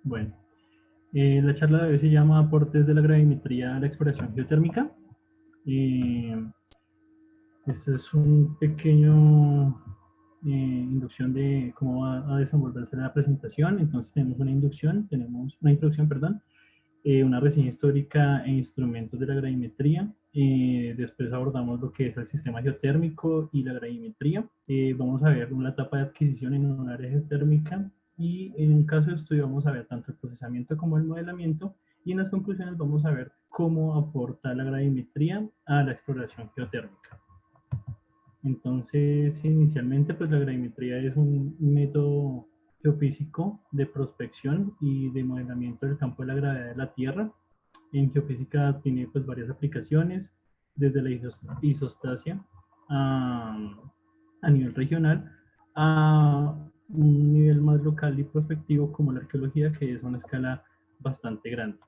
Bueno, la charla de hoy se llama Aportes de la gravimetría a la exploración geotérmica. Eh, Este es un pequeño inducción de cómo va a desenvolverse la presentación. Entonces tenemos una inducción, tenemos una introducción, perdón, una reseña histórica e instrumentos de la gravimetría. Después abordamos lo que es el sistema geotérmico y la gravimetría. Vamos a ver una etapa de adquisición en un área geotérmica y en un caso de estudio vamos a ver tanto el procesamiento como el modelamiento y en las conclusiones vamos a ver cómo aporta la gravimetría a la exploración geotérmica. Entonces, inicialmente, pues la gravimetría es un método geofísico de prospección y de modelamiento del campo de la gravedad de la Tierra. En geofísica tiene pues varias aplicaciones, desde la isostasia a nivel regional, a un nivel más local y prospectivo como la arqueología, que es una escala bastante grande.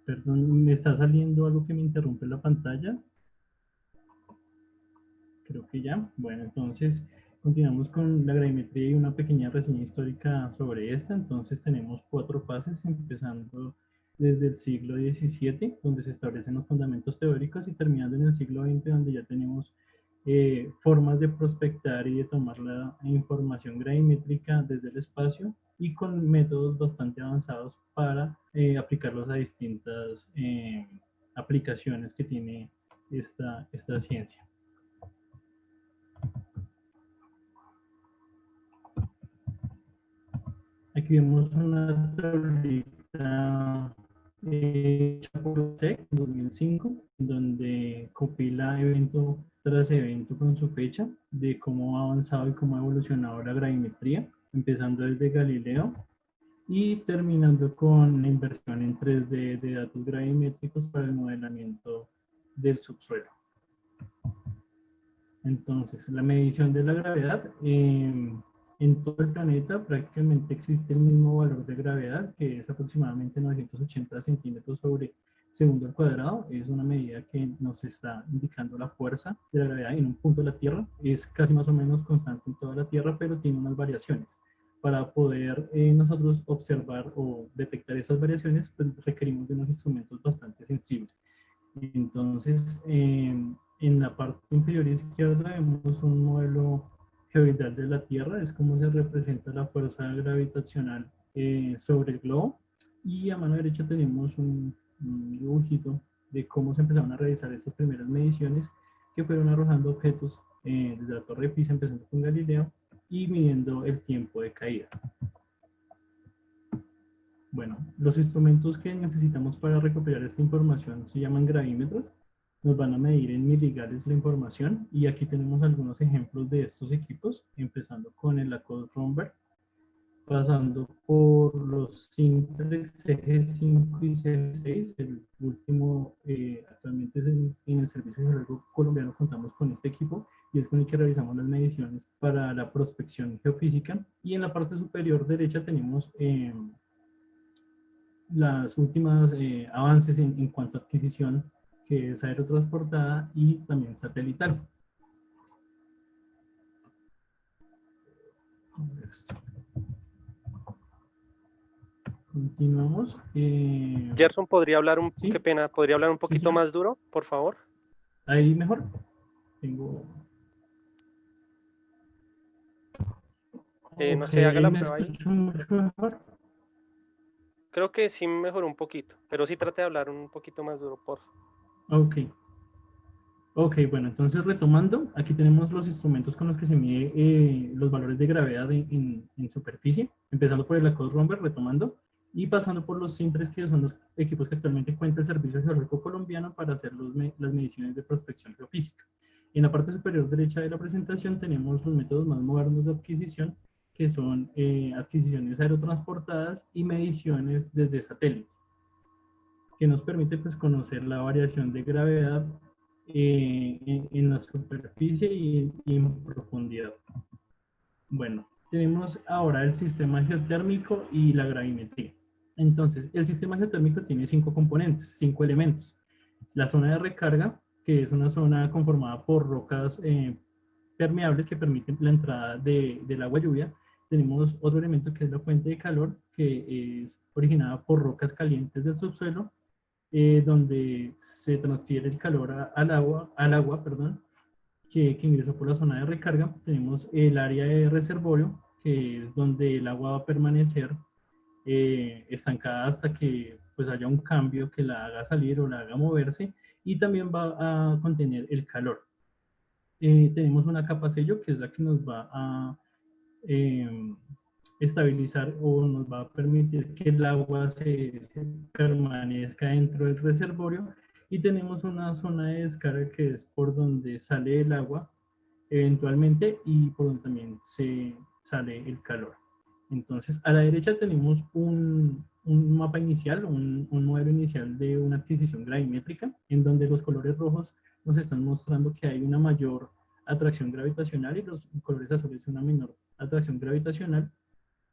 Perdón, me está saliendo algo que me interrumpe la pantalla. Creo que ya. Bueno, entonces continuamos con la gravimetría y una pequeña reseña histórica sobre esta. Entonces tenemos 4 fases, empezando desde el siglo XVII, donde se establecen los fundamentos teóricos, y terminando en el siglo XX, donde ya tenemos formas de prospectar y de tomar la información gravimétrica desde el espacio y con métodos bastante avanzados para aplicarlos a distintas aplicaciones que tiene esta ciencia. Aquí vemos una tablita hecha por SEC en 2005, donde compila evento tras evento con su fecha de cómo ha avanzado y cómo ha evolucionado la gravimetría, empezando desde Galileo y terminando con la inversión en 3D de datos gravimétricos para el modelamiento del subsuelo. Entonces, la medición de la gravedad en todo el planeta prácticamente existe el mismo valor de gravedad, que es aproximadamente 980 centímetros sobre segundo al cuadrado. Es una medida que nos está indicando la fuerza de la gravedad en un punto de la Tierra. Es casi más o menos constante en toda la Tierra, pero tiene unas variaciones. Para poder nosotros observar o detectar esas variaciones, pues requerimos de unos instrumentos bastante sensibles. Entonces, en la parte inferior izquierda vemos un modelo geoidal de la Tierra, es como se representa la fuerza gravitacional sobre el globo. Y a mano derecha tenemos un dibujito de cómo se empezaron a realizar estas primeras mediciones, que fueron arrojando objetos desde la Torre de Pisa, empezando con Galileo, y midiendo el tiempo de caída. Bueno, los instrumentos que necesitamos para recopilar esta información se llaman gravímetros. Nos van a medir en miligares la información y aquí tenemos algunos ejemplos de estos equipos, empezando con el Lacoste-Romberg, pasando por los Simplex CG5 y CG6. El último actualmente es en el Servicio Geológico Colombiano. Contamos con este equipo y es con el que realizamos las mediciones para la prospección geofísica. Y en la parte superior derecha tenemos las últimas avances en cuanto a adquisición, que es aerotransportada y también satelital. Continuamos. Gerson, ¿podría hablar ¿sí? qué pena, podría hablar un poquito Sí, más duro, por favor? ahí mejor. Tengo... No sé, haga ahí la me prueba ahí. escucho mucho mejor. Creo que sí mejoró un poquito, pero sí trate de hablar un poquito más duro, por favor. Ok. Ok, bueno, entonces retomando, aquí tenemos los instrumentos con los que se mide los valores de gravedad en superficie, empezando por el Lacoste-Romberg, retomando, y pasando por los Simplex, que son los equipos que actualmente cuenta el Servicio Geológico Colombiano para hacer las mediciones de prospección geofísica. En la parte superior derecha de la presentación tenemos los métodos más modernos de adquisición, que son adquisiciones aerotransportadas y mediciones desde satélite, que nos permite pues conocer la variación de gravedad en la superficie y en profundidad. Bueno, tenemos ahora el sistema geotérmico y la gravimetría. Entonces, el sistema geotérmico tiene 5 componentes, 5 elementos. La zona de recarga, que es una zona conformada por rocas permeables que permiten la entrada del agua lluvia, tenemos otro elemento que es la fuente de calor, que es originada por rocas calientes del subsuelo, donde se transfiere el calor al agua, perdón, que ingresó por la zona de recarga. Tenemos el área de reservorio, que es donde el agua va a permanecer estancada hasta que pues haya un cambio que la haga salir o la haga moverse, y también va a contener el calor. Tenemos una capa sello que es la que nos va a eh, estabilizar o nos va a permitir que el agua se permanezca dentro del reservorio, y tenemos una zona de descarga que es por donde sale el agua eventualmente y por donde también se sale el calor. Entonces, a la derecha tenemos un mapa inicial, un modelo inicial de una adquisición gravimétrica, en donde los colores rojos nos están mostrando que hay una mayor atracción gravitacional y los colores azules una menor atracción gravitacional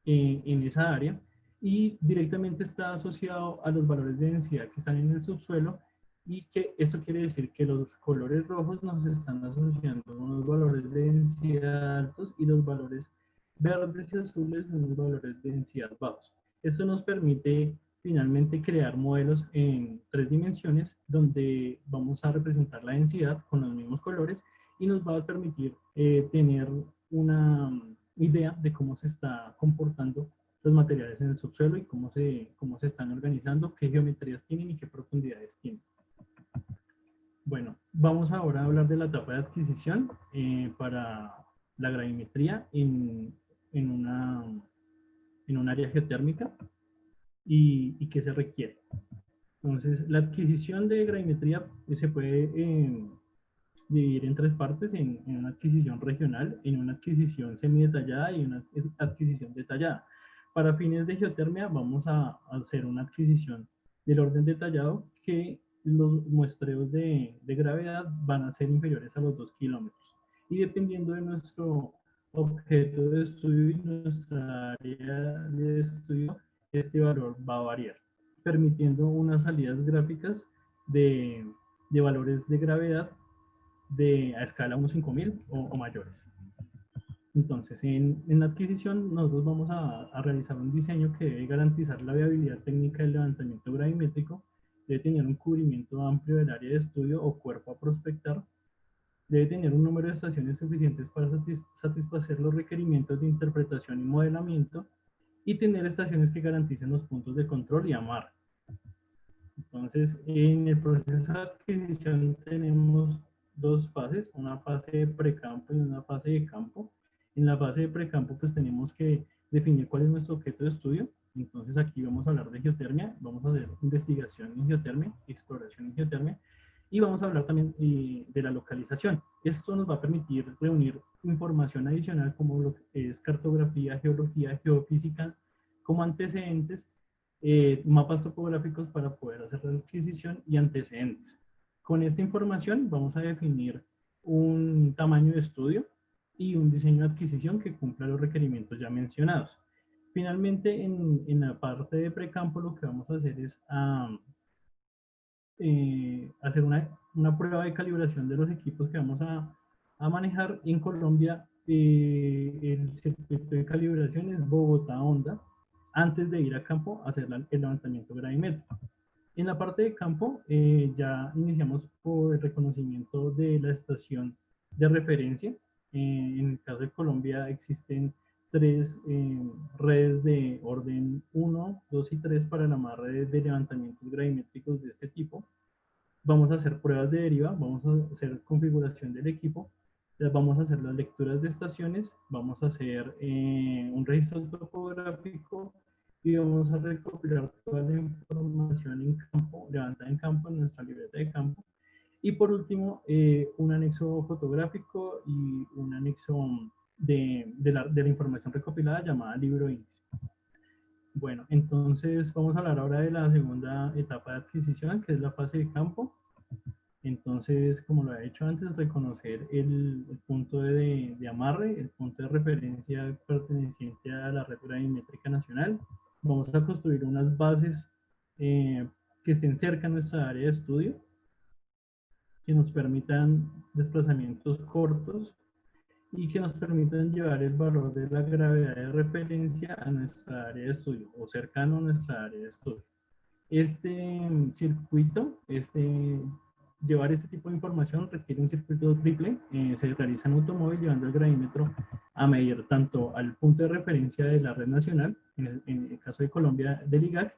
en esa área, y directamente está asociado a los valores de densidad que están en el subsuelo, y que esto quiere decir que los colores rojos nos están asociando a unos valores de densidad altos y los valores verdes y azules unos valores de densidad bajos. Esto nos permite finalmente crear modelos en 3 dimensiones donde vamos a representar la densidad con los mismos colores, y nos va a permitir tener una idea de cómo se está comportando los materiales en el subsuelo y cómo se están organizando, qué geometrías tienen y qué profundidades tienen. Bueno, vamos ahora a hablar de la etapa de adquisición para la gravimetría en un área geotérmica y qué se requiere. Entonces, la adquisición de gravimetría se puede dividir en 3 partes, en una adquisición regional, en una adquisición semidetallada y una adquisición detallada. Para fines de geotermia vamos a hacer una adquisición del orden detallado, que los muestreos de gravedad van a ser inferiores a los 2 kilómetros. Y dependiendo de nuestro objeto de estudio y nuestra área de estudio, este valor va a variar, permitiendo unas salidas gráficas de valores de gravedad a escala 1.5000 o mayores. Entonces, en la adquisición, nosotros vamos a realizar un diseño que debe garantizar la viabilidad técnica del levantamiento gravimétrico, debe tener un cubrimiento amplio del área de estudio o cuerpo a prospectar, debe tener un número de estaciones suficientes para satisfacer los requerimientos de interpretación y modelamiento, y tener estaciones que garanticen los puntos de control y amarre. Entonces, en el proceso de adquisición tenemos 2 fases, una fase de precampo y una fase de campo. En la fase de precampo, pues tenemos que definir cuál es nuestro objeto de estudio. Entonces, aquí vamos a hablar de geotermia, vamos a hacer investigación en geotermia, exploración en geotermia, y vamos a hablar también de la localización. Esto nos va a permitir reunir información adicional como lo que es cartografía, geología, geofísica, como antecedentes, mapas topográficos para poder hacer la adquisición y antecedentes. Con esta información vamos a definir un tamaño de estudio y un diseño de adquisición que cumpla los requerimientos ya mencionados. Finalmente, en la parte de precampo, lo que vamos a hacer es hacer una prueba de calibración de los equipos que vamos a manejar. En Colombia, el circuito de calibración es Bogotá-Onda, antes de ir a campo a hacer el levantamiento gravimétrico. En la parte de campo ya iniciamos por el reconocimiento de la estación de referencia. En el caso de Colombia existen 3 redes de orden 1, 2 y 3 para el amarre de levantamientos gravimétricos de este tipo. Vamos a hacer pruebas de deriva, vamos a hacer configuración del equipo, vamos a hacer las lecturas de estaciones, vamos a hacer un registro topográfico y vamos a recopilar toda la información en campo, levantada en campo en nuestra libreta de campo. Y por último, un anexo fotográfico y un anexo de la información recopilada llamada libro índice. Bueno, entonces vamos a hablar ahora de la segunda etapa de adquisición, que es la fase de campo. Entonces, como lo he hecho antes, reconocer el punto de amarre, el punto de referencia perteneciente a la red gravimétrica nacional. Vamos a construir unas bases que estén cerca de nuestra área de estudio, que nos permitan desplazamientos cortos y que nos permitan llevar el valor de la gravedad de referencia a nuestra área de estudio o cercano a nuestra área de estudio. Este circuito, llevar este tipo de información requiere un circuito triple. Se realiza en automóvil llevando el gravímetro a medir tanto al punto de referencia de la red nacional, en el caso de Colombia del IGAC,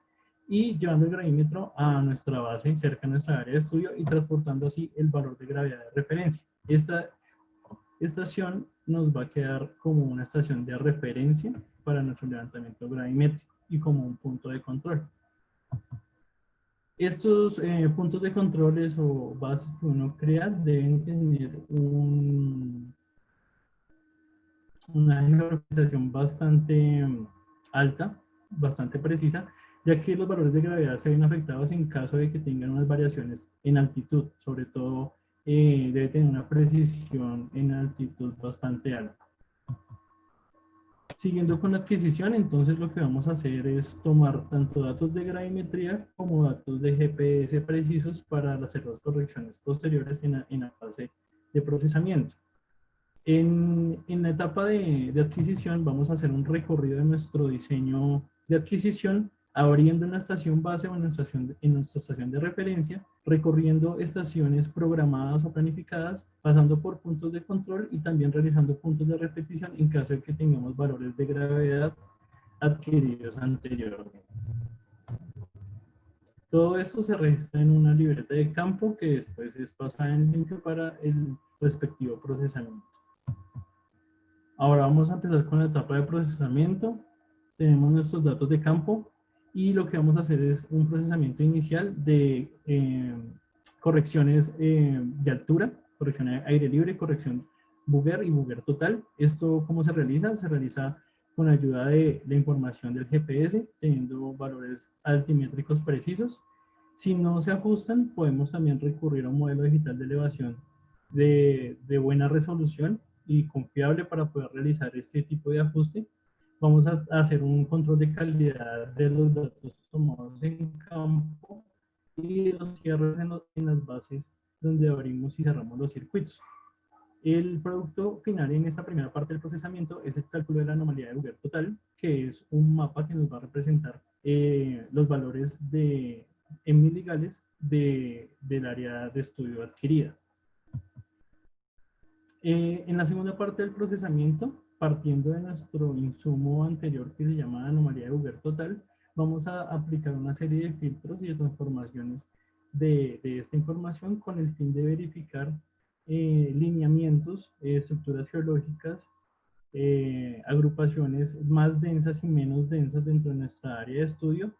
y llevando el gravímetro a nuestra base cerca de nuestra área de estudio y transportando así el valor de gravedad de referencia. Esta estación nos va a quedar como una estación de referencia para nuestro levantamiento gravimétrico y como un punto de control. Estos puntos de controles o bases que uno crea deben tener una geolocalización bastante alta, bastante precisa, ya que los valores de gravedad se ven afectados en caso de que tengan unas variaciones en altitud. Sobre todo, debe tener una precisión en altitud bastante alta. Siguiendo con la adquisición, entonces lo que vamos a hacer es tomar tanto datos de gravimetría como datos de GPS precisos para hacer las correcciones posteriores en la fase de procesamiento. En la etapa de adquisición vamos a hacer un recorrido de nuestro diseño de adquisición, abriendo una estación base o en nuestra estación de referencia, recorriendo estaciones programadas o planificadas, pasando por puntos de control y también realizando puntos de repetición en caso de que tengamos valores de gravedad adquiridos anteriormente. Todo esto se registra en una libreta de campo que después es pasada en limpio para el respectivo procesamiento. Ahora vamos a empezar con la etapa de procesamiento. Tenemos nuestros datos de campo y lo que vamos a hacer es un procesamiento inicial de correcciones de altura, corrección de aire libre, corrección Bugger y Bugger total. ¿Esto cómo se realiza? Se realiza con ayuda de la información del GPS, teniendo valores altimétricos precisos. Si no se ajustan, podemos también recurrir a un modelo digital de elevación de buena resolución y confiable para poder realizar este tipo de ajuste. Vamos a hacer un control de calidad de los datos tomados en campo y los cierres en las bases donde abrimos y cerramos los circuitos. El producto final en esta primera parte del procesamiento es el cálculo de la anomalía de Bugger total, que es un mapa que nos va a representar los valores en miligales del área de estudio adquirida. En la segunda parte del procesamiento, partiendo de nuestro insumo anterior que se llama anomalía de Bugger total, vamos a aplicar una serie de filtros y de transformaciones de esta información con el fin de verificar lineamientos, estructuras geológicas, agrupaciones más densas y menos densas dentro de nuestra área de estudio.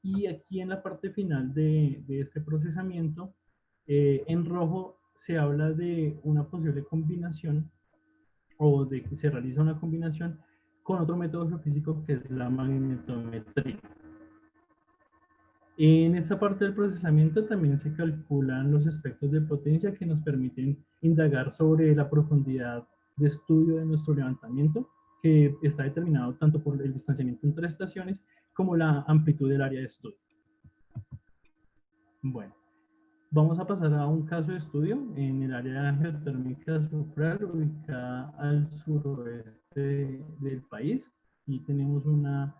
Y aquí en la parte final de este procesamiento, en rojo se habla de una posible combinación o de que se realiza una combinación con otro método geofísico que es la magnetometría. En esta parte del procesamiento también se calculan los aspectos de potencia que nos permiten indagar sobre la profundidad de estudio de nuestro levantamiento, que está determinado tanto por el distanciamiento entre estaciones como la amplitud del área de estudio. Bueno, vamos a pasar a un caso de estudio en el área geotérmica Sufral, ubicada al suroeste del país. Y tenemos una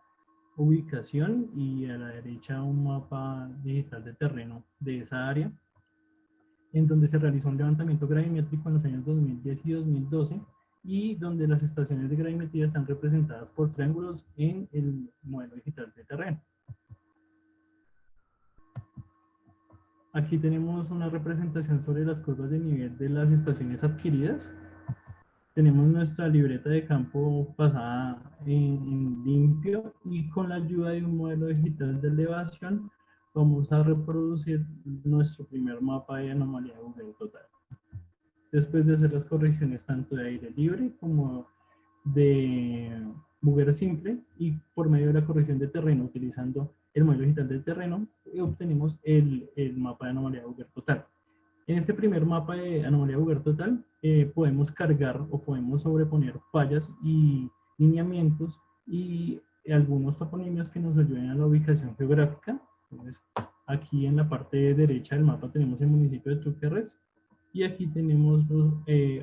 ubicación y a la derecha un mapa digital de terreno de esa área, en donde se realizó un levantamiento gravimétrico en los años 2010 y 2012 y donde las estaciones de gravimetría están representadas por triángulos en el modelo digital de terreno. Aquí tenemos una representación sobre las curvas de nivel de las estaciones adquiridas. Tenemos nuestra libreta de campo pasada en limpio y con la ayuda de un modelo digital de elevación vamos a reproducir nuestro primer mapa de anomalía de Bugger total. Después de hacer las correcciones tanto de aire libre como de Bugger simple y por medio de la corrección de terreno utilizando el modelo digital del terreno, obtenemos el mapa de anomalía de Bugger total. En este primer mapa de anomalía de Bugger total podemos cargar o podemos sobreponer fallas y lineamientos y algunos toponimios que nos ayuden a la ubicación geográfica. Entonces, aquí en la parte derecha del mapa tenemos el municipio de Túquerres y aquí tenemos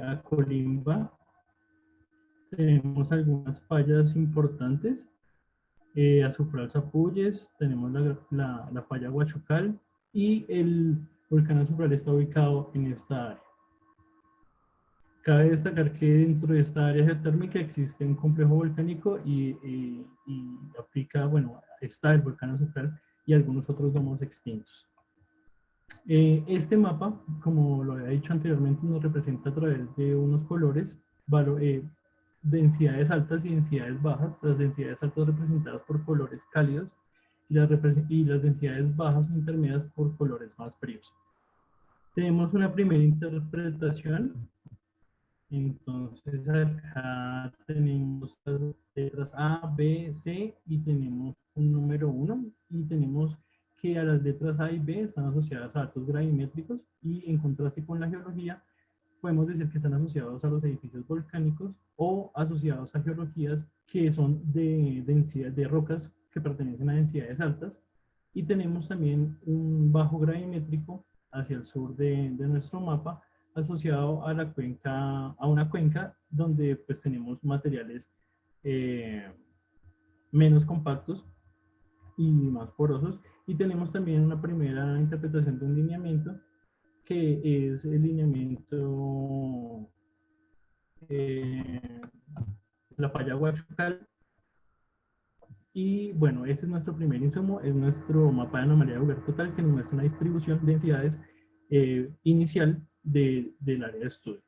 a Colimba tenemos algunas fallas importantes. Azufral Zapulles, tenemos la falla Huachucal y el volcán Azufral está ubicado en esta área. Cabe destacar que dentro de esta área geotérmica existe un complejo volcánico y aplica, bueno, está el volcán Azufral y algunos otros domos extintos. Este mapa, como lo había dicho anteriormente, nos representa a través de unos colores densidades altas y densidades bajas. Las densidades altas representadas por colores cálidos y las densidades bajas o intermedias por colores más fríos. Tenemos una primera interpretación. Entonces acá tenemos las letras A, B, C y tenemos un número 1 y tenemos que a las letras A y B están asociadas a datos gravimétricos y en contraste con la geología podemos decir que están asociados a los edificios volcánicos o asociados a geologías que son de densidad de rocas que pertenecen a densidades altas y tenemos también un bajo gravimétrico hacia el sur de nuestro mapa asociado a la cuenca, a una cuenca donde pues tenemos materiales menos compactos y más porosos y tenemos también una primera interpretación de un lineamiento que es el lineamiento la falla Huachucal. Y bueno, este es nuestro primer insumo, es nuestro mapa de anomalía de Hoover total que nos muestra una distribución de densidades inicial del área de estudio.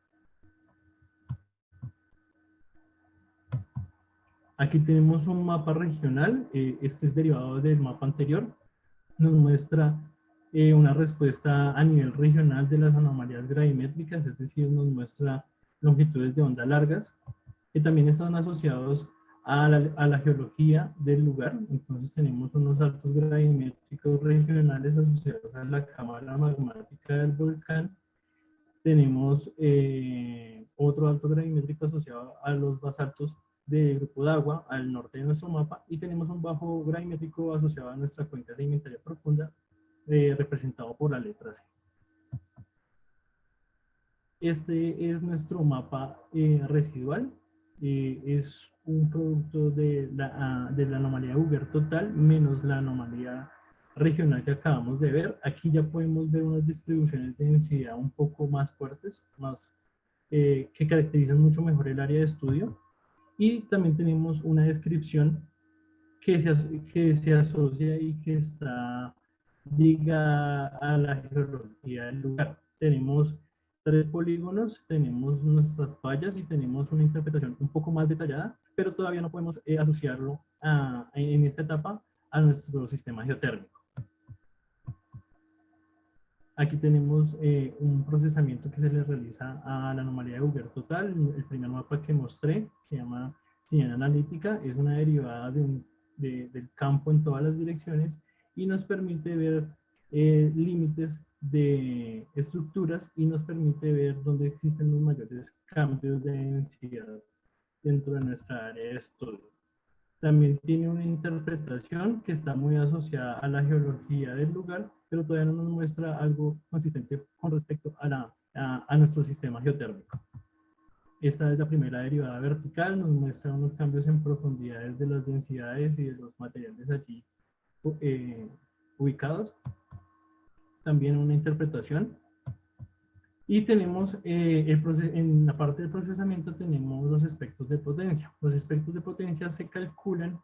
Aquí tenemos un mapa regional, este es derivado del mapa anterior, nos muestra una respuesta a nivel regional de las anomalías gravimétricas, es decir, nos muestra longitudes de onda largas, que también están asociados a la geología del lugar. Entonces tenemos unos altos gravimétricos regionales asociados a la cámara magmática del volcán. Tenemos otro alto gravimétrico asociado a los basaltos del grupo de agua al norte de nuestro mapa y tenemos un bajo gravimétrico asociado a nuestra cuenca sedimentaria profunda representado por la letra C. Este es nuestro mapa residual. Es un producto de la anomalía Hoover total menos la anomalía regional que acabamos de ver. Aquí ya podemos ver unas distribuciones de densidad un poco más fuertes, que caracterizan mucho mejor el área de estudio. Y también tenemos una descripción que se asocia y que está ligada a la geología del lugar. Tenemos 3 polígonos, tenemos nuestras fallas y tenemos una interpretación un poco más detallada, pero todavía no podemos asociarlo en esta etapa a nuestro sistema geotérmico. Aquí tenemos un procesamiento que se le realiza a la anomalía de Hoover total. El primer mapa que mostré se llama señal analítica, es una derivada del campo en todas las direcciones y nos permite ver límites de estructuras y nos permite ver dónde existen los mayores cambios de densidad dentro de nuestra área de estudio. También tiene una interpretación que está muy asociada a la geología del lugar, pero todavía no nos muestra algo consistente con respecto a nuestro sistema geotérmico. Esta es la primera derivada vertical, nos muestra unos cambios en profundidades de las densidades y de los materiales allí ubicados. También una interpretación. Y tenemos, en la parte del procesamiento tenemos los aspectos de potencia. Los aspectos de potencia se calculan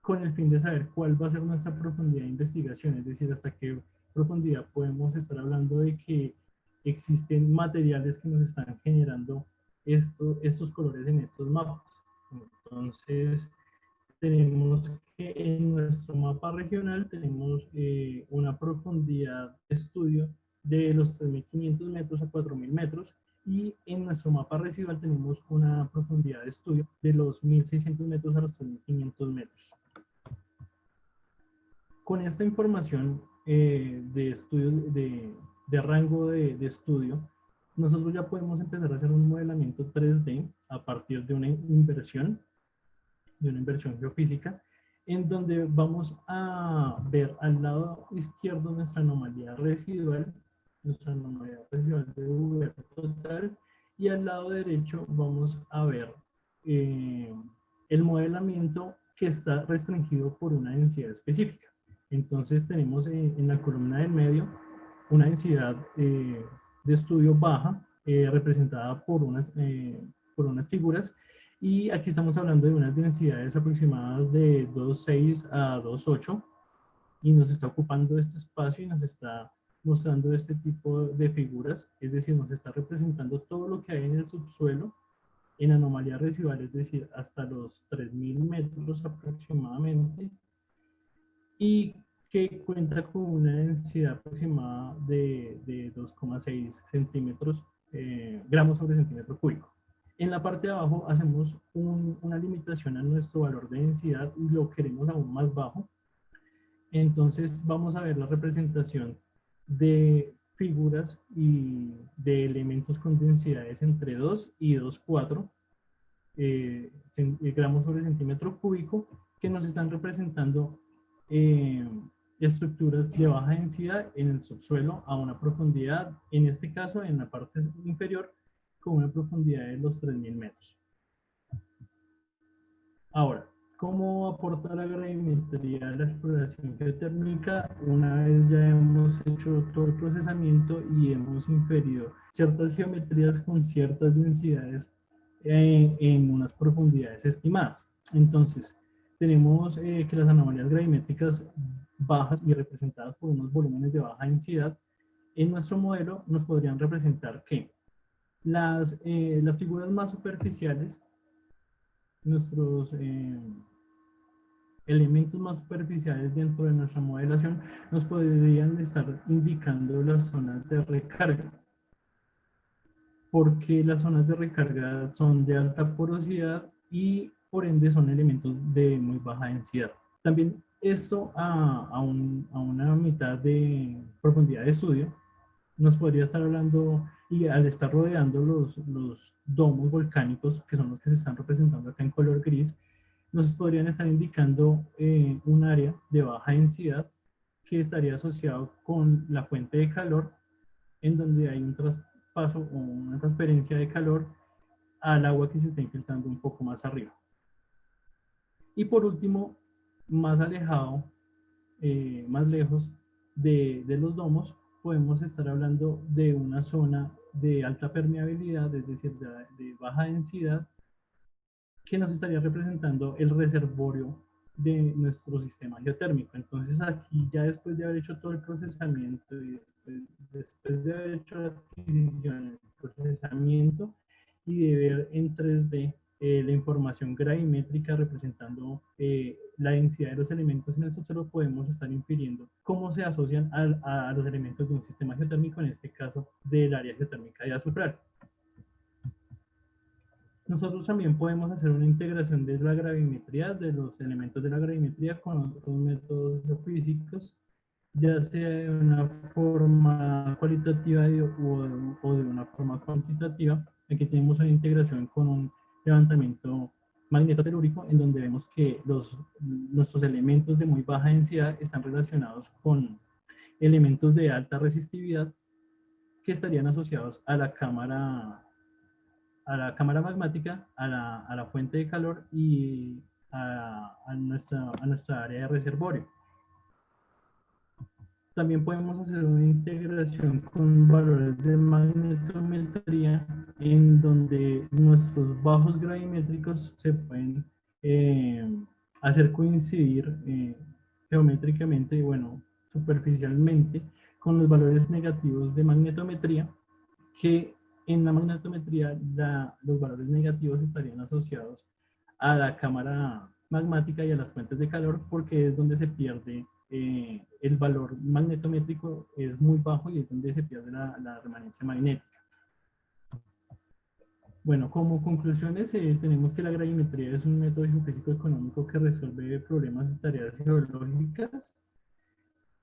con el fin de saber cuál va a ser nuestra profundidad de investigación, es decir, hasta qué profundidad podemos estar hablando de que existen materiales que nos están generando estos colores en estos mapas. Entonces, tenemos que en nuestro mapa regional tenemos una profundidad de estudio de los 3.500 metros a 4.000 metros y en nuestro mapa residual tenemos una profundidad de estudio de los 1.600 metros a los 3.500 metros. Con esta información de estudio, de rango de estudio, nosotros ya podemos empezar a hacer un modelamiento 3D a partir de una inversión geofísica, en donde vamos a ver al lado izquierdo nuestra anomalía residual de Hoover total, y al lado derecho vamos a ver el modelamiento que está restringido por una densidad específica. Entonces tenemos en la columna del medio una densidad de estudio baja, representada por unas figuras, y aquí estamos hablando de unas densidades aproximadas de 2.6 a 2.8, y nos está ocupando este espacio y nos está mostrando este tipo de figuras, es decir, nos está representando todo lo que hay en el subsuelo en anomalía residual, es decir, hasta los 3.000 metros aproximadamente, y que cuenta con una densidad aproximada de 2,6 centímetros, gramos sobre centímetro cúbico. En la parte de abajo hacemos una limitación a nuestro valor de densidad y lo queremos aún más bajo. Entonces vamos a ver la representación de figuras y de elementos con densidades entre 2 y 2,4 gramos sobre centímetro cúbico, que nos están representando estructuras de baja densidad en el subsuelo a una profundidad, en este caso en la parte inferior, con una profundidad de los 3.000 metros. Ahora, ¿cómo aporta la gravimetría a la exploración geotérmica? Una vez ya hemos hecho todo el procesamiento y hemos inferido ciertas geometrías con ciertas densidades en unas profundidades estimadas. Entonces, tenemos que las anomalías gravimétricas bajas y representadas por unos volúmenes de baja densidad, en nuestro modelo nos podrían representar que las figuras más superficiales, nuestros elementos más superficiales dentro de nuestra modelación, nos podrían estar indicando las zonas de recarga, porque las zonas de recarga son de alta porosidad y por ende son elementos de muy baja densidad. También esto a una mitad de profundidad de estudio nos podría estar hablando, y al estar rodeando los domos volcánicos, que son los que se están representando acá en color gris, nos podrían estar indicando un área de baja densidad que estaría asociado con la fuente de calor, en donde hay un traspaso o una transferencia de calor al agua que se está infiltrando un poco más arriba. Y por último, más alejado, más lejos de los domos, podemos estar hablando de una zona de alta permeabilidad, es decir, de baja densidad, que nos estaría representando el reservorio de nuestro sistema geotérmico. Entonces aquí ya después de haber hecho todo el procesamiento y después de haber hecho la adquisición, el procesamiento y de ver en 3D la información gravimétrica representando la densidad de los elementos en el subsuelo, podemos estar infiriendo cómo se asocian a los elementos de un sistema geotérmico, en este caso del área geotérmica de Azufral. Nosotros también podemos hacer una integración de la gravimetría, de los elementos de la gravimetría con otros métodos geofísicos, ya sea de una forma cualitativa o de una forma cuantitativa. Aquí tenemos una integración con un levantamiento magnetotelúrico, en donde vemos que nuestros elementos de muy baja densidad están relacionados con elementos de alta resistividad que estarían asociados a la cámara magmática, a la fuente de calor y a nuestra área de reservorio. También podemos hacer una integración con valores de magnetometría, en donde nuestros bajos gravimétricos se pueden hacer coincidir geométricamente, bueno, superficialmente, con los valores negativos de magnetometría, que en la magnetometría los valores negativos estarían asociados a la cámara magmática y a las fuentes de calor, porque es donde se pierde el valor magnetométrico, es muy bajo y es donde se pierde la remanencia magnética. Bueno, como conclusiones, tenemos que la gravimetría es un método geofísico económico que resuelve problemas y tareas geológicas,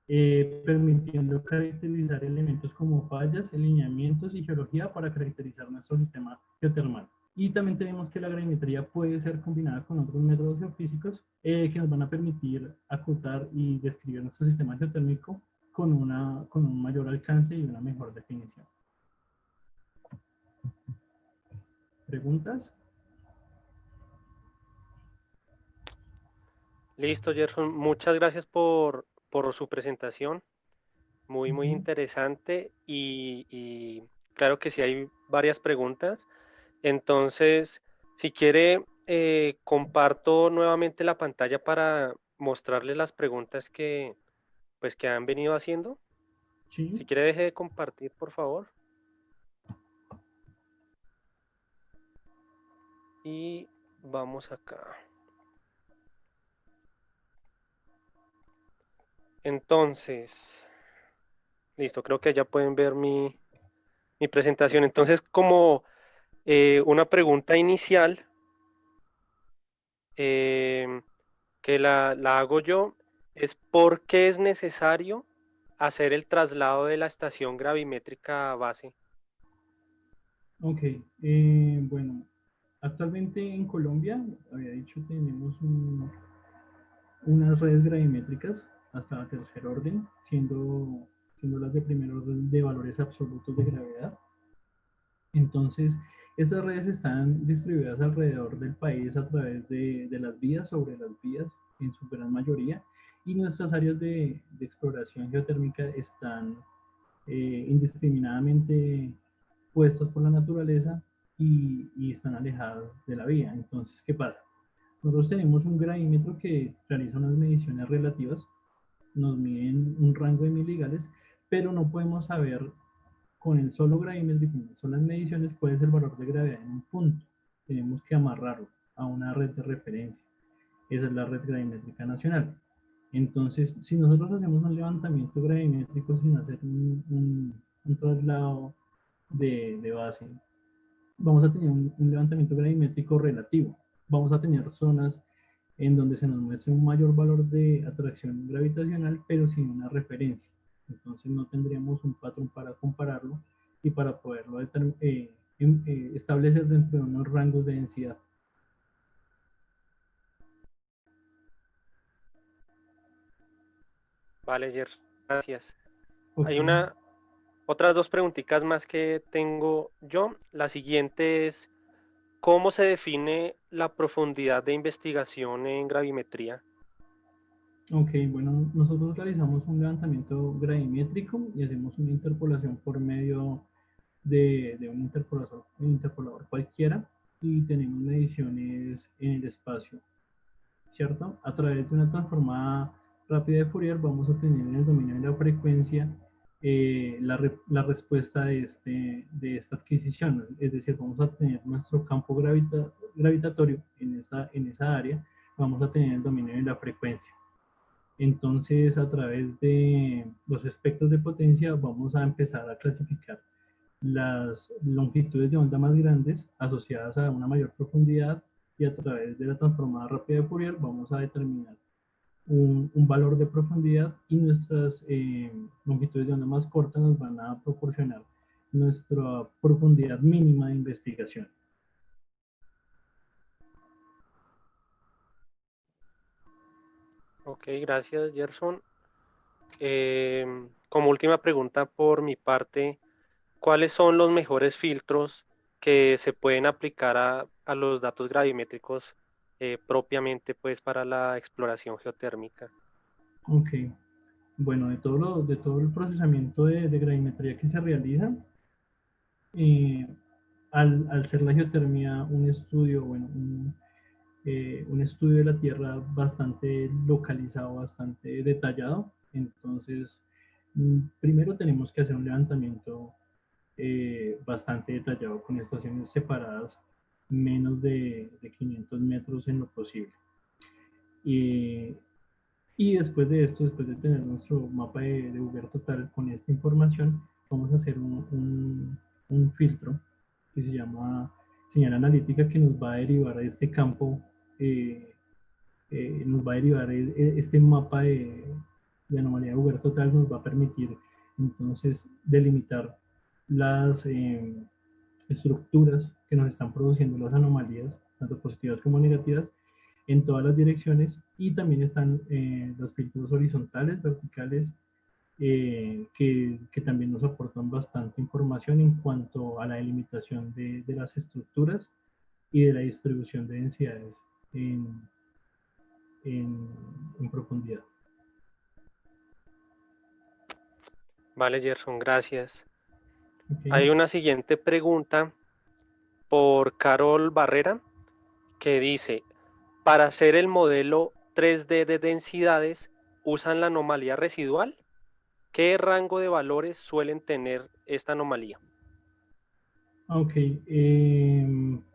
permitiendo caracterizar elementos como fallas, alineamientos y geología para caracterizar nuestro sistema geotermal. Y también tenemos que la gravimetría puede ser combinada con otros métodos geofísicos que nos van a permitir acotar y describir nuestro sistema geotérmico con un mayor alcance y una mejor definición. ¿Preguntas? Listo, Gerson. Muchas gracias por su presentación. Muy Ujú. interesante y claro que sí hay varias preguntas. Entonces, si quiere, comparto nuevamente la pantalla para mostrarles las preguntas que, pues, que han venido haciendo. Sí, Si quiere, deje de compartir, por favor. Y vamos acá. Entonces, listo, creo que ya pueden ver mi presentación. Entonces, como una pregunta inicial, em, que la hago yo, es ¿por qué es necesario hacer el traslado de la estación gravimétrica a base? ok. Bueno, actualmente en Colombia, había dicho, tenemos unas redes gravimétricas hasta tercer orden, siendo las de primer orden de valores absolutos de gravedad. Entonces, estas redes están distribuidas alrededor del país a través de las vías, sobre las vías en su gran mayoría, y nuestras áreas de exploración geotérmica están indiscriminadamente puestas por la naturaleza y están alejadas de la vía. Entonces, ¿qué pasa? Nosotros tenemos un gravímetro que realiza unas mediciones relativas, nos miden un rango de miligales, pero no podemos saber con el solo gravímetro y con solas mediciones cuál es el valor de gravedad en un punto. Tenemos que amarrarlo a una red de referencia. Esa es la red gravimétrica nacional. Entonces, si nosotros hacemos un levantamiento gravimétrico sin hacer un traslado de base, vamos a tener un levantamiento gravimétrico relativo. Vamos a tener zonas en donde se nos muestre un mayor valor de atracción gravitacional, pero sin una referencia. Entonces no tendríamos un patrón para compararlo y para poderlo establecer dentro de unos rangos de densidad. Vale, Gerson, gracias. Ok, Hay otras dos preguntitas más que tengo yo. La siguiente es, ¿cómo se define la profundidad de investigación en gravimetría? ok, bueno, nosotros realizamos un levantamiento gravimétrico y hacemos una interpolación por medio de un interpolador cualquiera y tenemos mediciones en el espacio, ¿cierto? A través de una transformada rápida de Fourier vamos a tener en el dominio de la frecuencia la respuesta de esta adquisición, es decir, vamos a tener nuestro campo gravitatorio en esa área, vamos a tener el dominio de la frecuencia. Entonces, a través de los espectros de potencia vamos a empezar a clasificar las longitudes de onda más grandes asociadas a una mayor profundidad y a través de la transformada rápida de Fourier vamos a determinar un valor de profundidad y nuestras longitudes de onda más cortas nos van a proporcionar nuestra profundidad mínima de investigación. Ok, gracias, Gerson. Como última pregunta por mi parte, ¿cuáles son los mejores filtros que se pueden aplicar a los datos gravimétricos propiamente pues para la exploración geotérmica? Ok, bueno, de todo el procesamiento de gravimetría que se realiza, eh, al ser la geotermia un estudio, bueno, un estudio de la Tierra bastante localizado, bastante detallado. Entonces, primero tenemos que hacer un levantamiento bastante detallado con estaciones separadas menos de 500 metros en lo posible. Y, y después de esto, después de tener nuestro mapa de Uber total con esta información, vamos a hacer un filtro que se llama señal analítica que nos va a derivar a este campo eh, nos va a derivar este mapa de anomalía de Uber total, nos va a permitir entonces delimitar las estructuras que nos están produciendo las anomalías, tanto positivas como negativas, en todas las direcciones y también están los filtros horizontales, verticales, que también nos aportan bastante información en cuanto a la delimitación de las estructuras y de la distribución de densidades en, en profundidad. Vale, Gerson, gracias. Okay. Hay una siguiente pregunta por Carol Barrera que dice, para hacer el modelo 3D de densidades, ¿usan la anomalía residual? ¿Qué rango de valores suelen tener esta anomalía? Ok,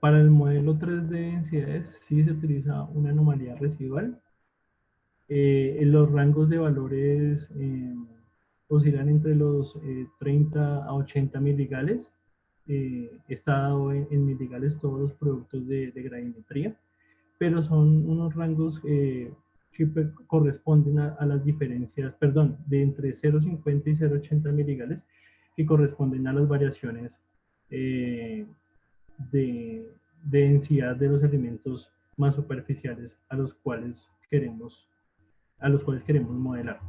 para el modelo 3D de densidades sí se utiliza una anomalía residual. En los rangos de valores oscilan entre los 30 a 80 miligales. Está dado en miligales todos los productos de gravimetría, pero son unos rangos que corresponden a las diferencias, perdón, de entre 0,50 y 0,80 miligales, que corresponden a las variaciones eh, de, de densidad de los elementos más superficiales a los cuales queremos modelar.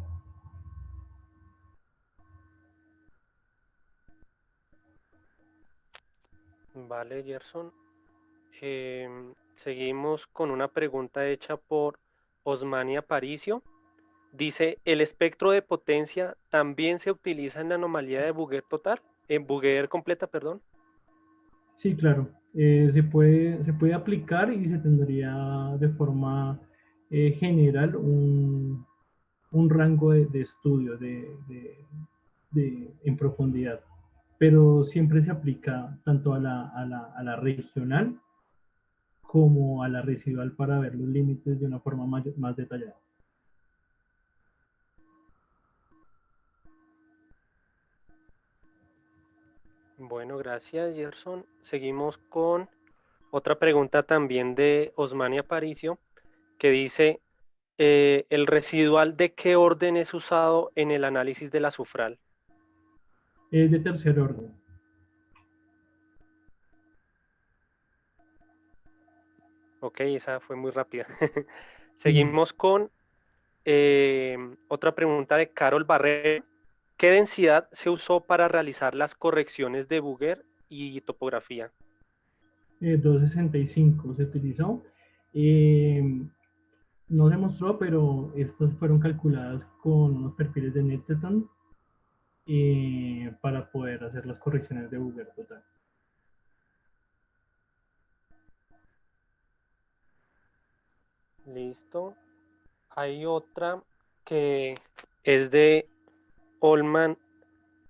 Vale, Gerson. Seguimos con una pregunta hecha por Osmani Aparicio. Dice, ¿el espectro de potencia también se utiliza en la anomalía de Bouguer total? En Bouguer completa, perdón. Sí, claro. Se puede aplicar y se tendría de forma general un rango de estudio en profundidad, pero siempre se aplica tanto a la regional como a la residual para ver los límites de una forma más detallada. Bueno, gracias, Gerson. Seguimos con otra pregunta también de Osmani Aparicio, que dice, ¿el residual de qué orden es usado en el análisis del azufral? Es de tercer orden. Ok, esa fue muy rápida. Sí. Seguimos con otra pregunta de Carol Barrera. ¿Qué densidad se usó para realizar las correcciones de Bouguer y topografía? 265 se utilizó. Eh, no se mostró, pero estas fueron calculadas con unos perfiles de Neteton para poder hacer las correcciones de Boolean total. Listo. Hay otra que es de Olman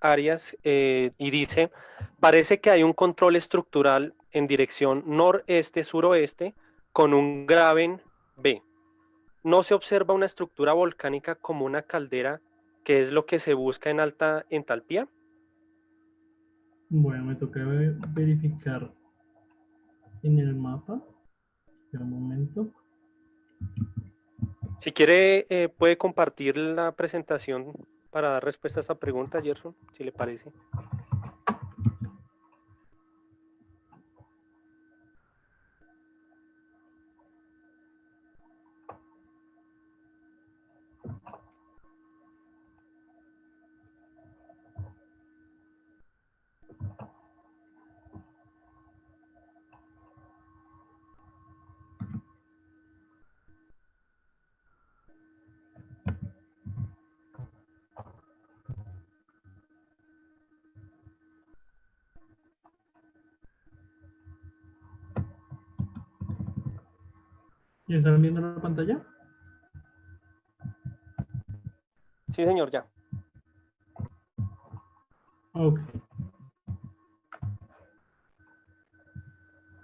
Arias y dice, parece que hay un control estructural en dirección noreste-suroeste con un graben B. No se observa una estructura volcánica como una caldera, que es lo que se busca en alta entalpía. Bueno, me toca verificar en el mapa. Espera un momento. Si quiere, puede compartir la presentación para dar respuesta a esta pregunta, Gerson, si le parece. ¿Ya están viendo la pantalla? Sí, señor, ya. Ok.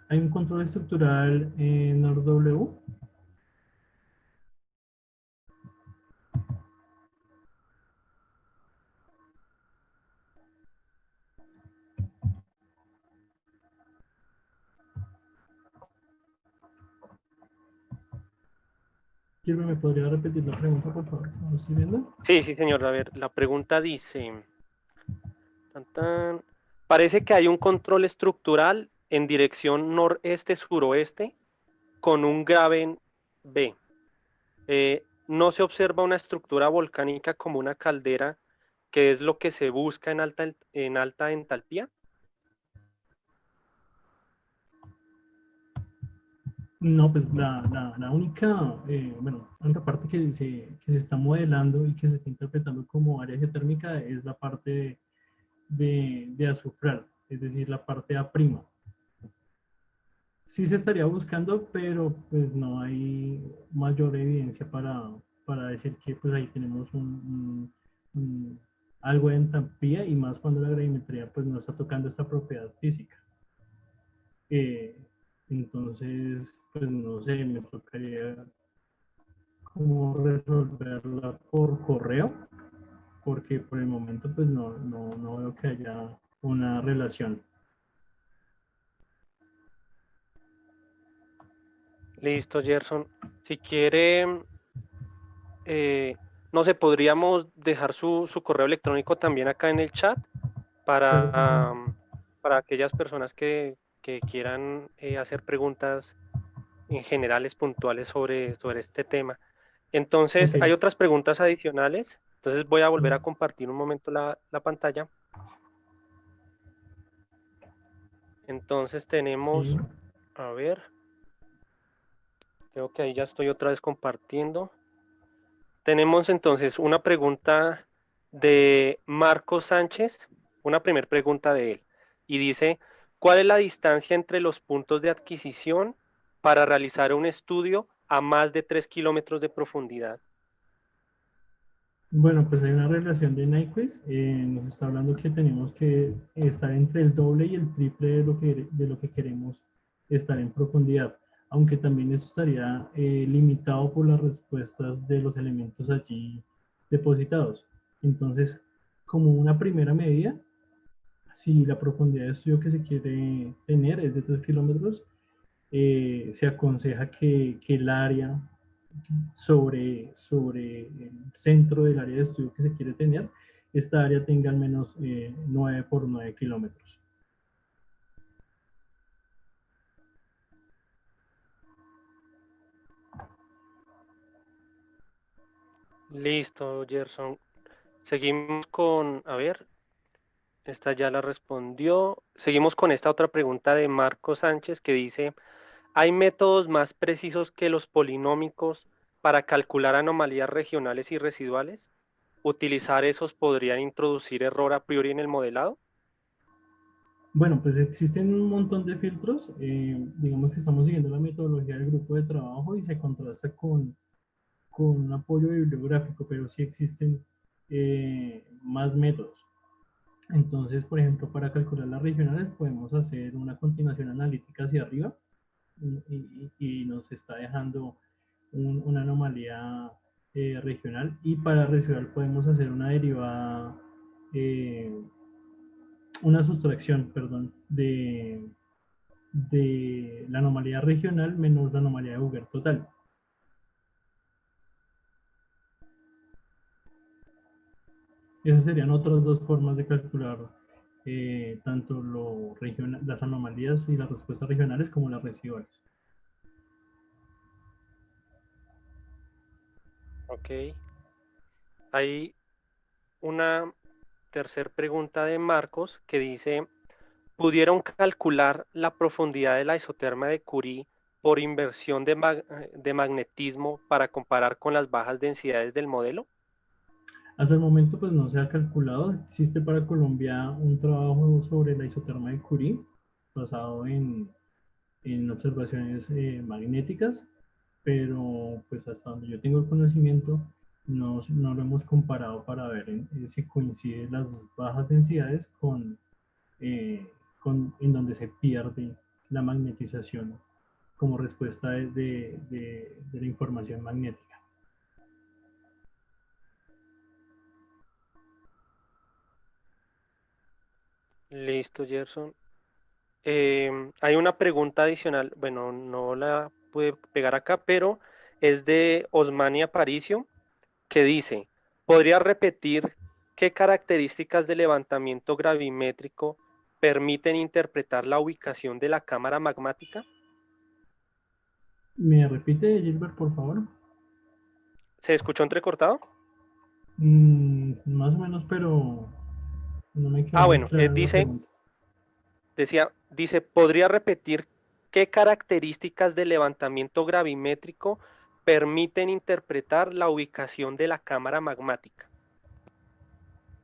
Hay un control estructural en NordW. Gilbert, ¿me podría repetir la pregunta, por favor? ¿No lo estoy viendo? Sí, sí, señor. A ver, la pregunta dice, tan, tan, parece que hay un control estructural en dirección noreste-suroeste con un graben B. No se observa una estructura volcánica como una caldera, que es lo que se busca en alta entalpía. No, pues la única, bueno, la única parte que se está modelando y que se está interpretando como área geotérmica es la parte de azufral, es decir, la parte A'. Sí se estaría buscando, pero pues no hay mayor evidencia para decir que pues ahí tenemos algo de entropía y más cuando la gravimetría pues no está tocando esta propiedad física. Eh, entonces, pues no sé, me tocaría como resolverla por correo, porque por el momento pues no veo que haya una relación. Listo, Gerson. Si quiere, eh, no sé, podríamos dejar su correo electrónico también acá en el chat Claro que sí. para aquellas personas que quieran hacer preguntas en generales, puntuales sobre este tema. Ok. Entonces, hay otras preguntas adicionales. Entonces, voy a volver a compartir un momento la pantalla. Entonces, Sí. tenemos, a ver, creo que ahí ya estoy otra vez compartiendo. Tenemos entonces una pregunta de Marco Sánchez, una primera pregunta de él, y dice, ¿cuál es la distancia entre los puntos de adquisición para realizar un estudio a más de 3 kilómetros de profundidad? Bueno, pues hay una relación de Nyquist. Nos está hablando que tenemos que estar entre el doble y el triple de lo que queremos estar en profundidad, aunque también eso estaría limitado por las respuestas de los elementos allí depositados. Entonces, como una primera medida, si la profundidad de estudio que se quiere tener es de 3 kilómetros, se aconseja que el área sobre el centro del área de estudio que se quiere tener, esta área tenga al menos 9 por 9 kilómetros. Listo, Gerson. Seguimos con, a ver, esta ya la respondió. Seguimos con esta otra pregunta de Marco Sánchez que dice, ¿hay métodos más precisos que los polinómicos para calcular anomalías regionales y residuales? ¿Utilizar esos podrían introducir error a priori en el modelado? Bueno, pues existen un montón de filtros. Digamos que estamos siguiendo la metodología del grupo de trabajo y se contrasta con un apoyo bibliográfico, pero sí existen más métodos. Entonces, por ejemplo, para calcular las regionales podemos hacer una continuación analítica hacia arriba y nos está dejando una anomalía regional. Y para residual podemos hacer una derivada, eh, una sustracción, perdón, de la anomalía regional menos la anomalía de Hoover total. Esas serían otras dos formas de calcular tanto las anomalías y las respuestas regionales como las residuales. Ok. Hay una tercera pregunta de Marcos que dice, ¿pudieron calcular la profundidad de la isoterma de Curie por inversión de magnetismo para comparar con las bajas densidades del modelo? Hasta el momento pues no se ha calculado. Existe para Colombia un trabajo sobre la isoterma de Curie basado en observaciones magnéticas, pero pues hasta donde yo tengo el conocimiento no lo hemos comparado para ver si coinciden las bajas densidades eh, en donde se pierde la magnetización como respuesta de la información magnética. Listo, Gerson. Hay una pregunta adicional, bueno, no la pude pegar acá, pero es de Osmani Aparicio, que dice, ¿podría repetir qué características de levantamiento gravimétrico permiten interpretar la ubicación de la cámara magmática? ¿Me repite, Gilbert, por favor? ¿Se escuchó entrecortado? Más o menos, pero no me quedó Ah, muy bueno, clara la dice, pregunta. dice, ¿podría repetir ¿qué características del levantamiento gravimétrico permiten interpretar la ubicación de la cámara magmática?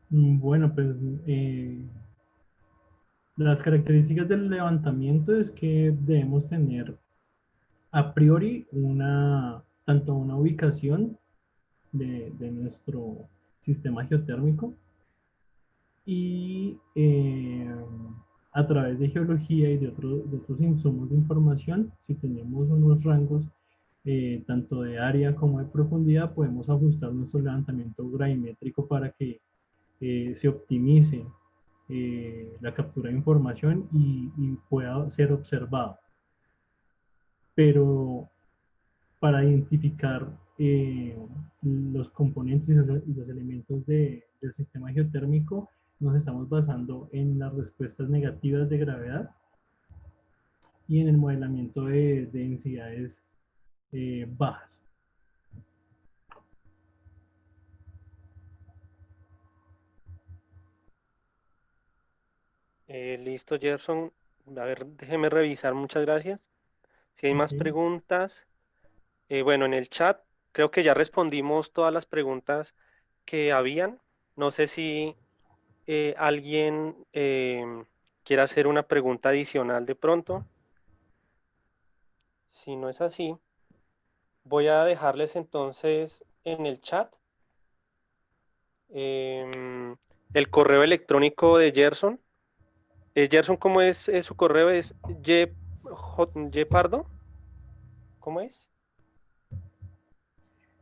Bueno, pues las características del levantamiento es que debemos tener a priori tanto una ubicación de nuestro sistema geotérmico y a través de geología y de otros insumos de información, si tenemos unos rangos tanto de área como de profundidad, podemos ajustar nuestro levantamiento gravimétrico para que se optimice la captura de información y pueda ser observado. Pero para identificar los componentes y los elementos del sistema geotérmico, nos estamos basando en las respuestas negativas de gravedad y en el modelamiento de densidades bajas. Listo, Gerson. A ver, déjeme revisar, muchas gracias. Si hay más Okay. preguntas, bueno, en el chat creo que ya respondimos todas las preguntas que habían. No sé si alguien quiere hacer una pregunta adicional de pronto. Si no es así, voy a dejarles entonces en el chat el correo electrónico de Gerson. Gerson, ¿cómo es su correo? ¿Es Pardo? ¿Cómo es?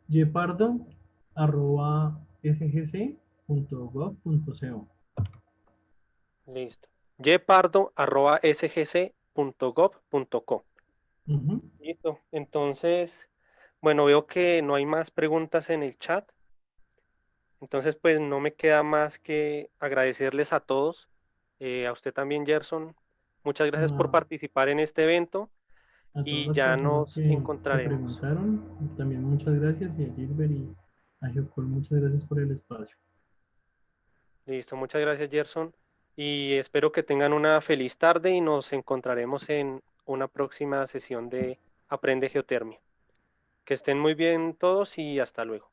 yepardo@sgc.gov.co. Listo. ypardo@sgc.gov.co. Ujú. Listo. Entonces, bueno, veo que no hay más preguntas en el chat. Entonces, pues no me queda más que agradecerles a todos. A usted también, Gerson. Muchas gracias por a, participar en este evento a todas y las ya personas nos que encontraremos. preguntaron, también muchas gracias, y a Gilbert y a Geocol, muchas gracias por el espacio. Listo, muchas gracias, Gerson. Y espero que tengan una feliz tarde y nos encontraremos en una próxima sesión de Aprende Geotermia. Que estén muy bien todos y hasta luego.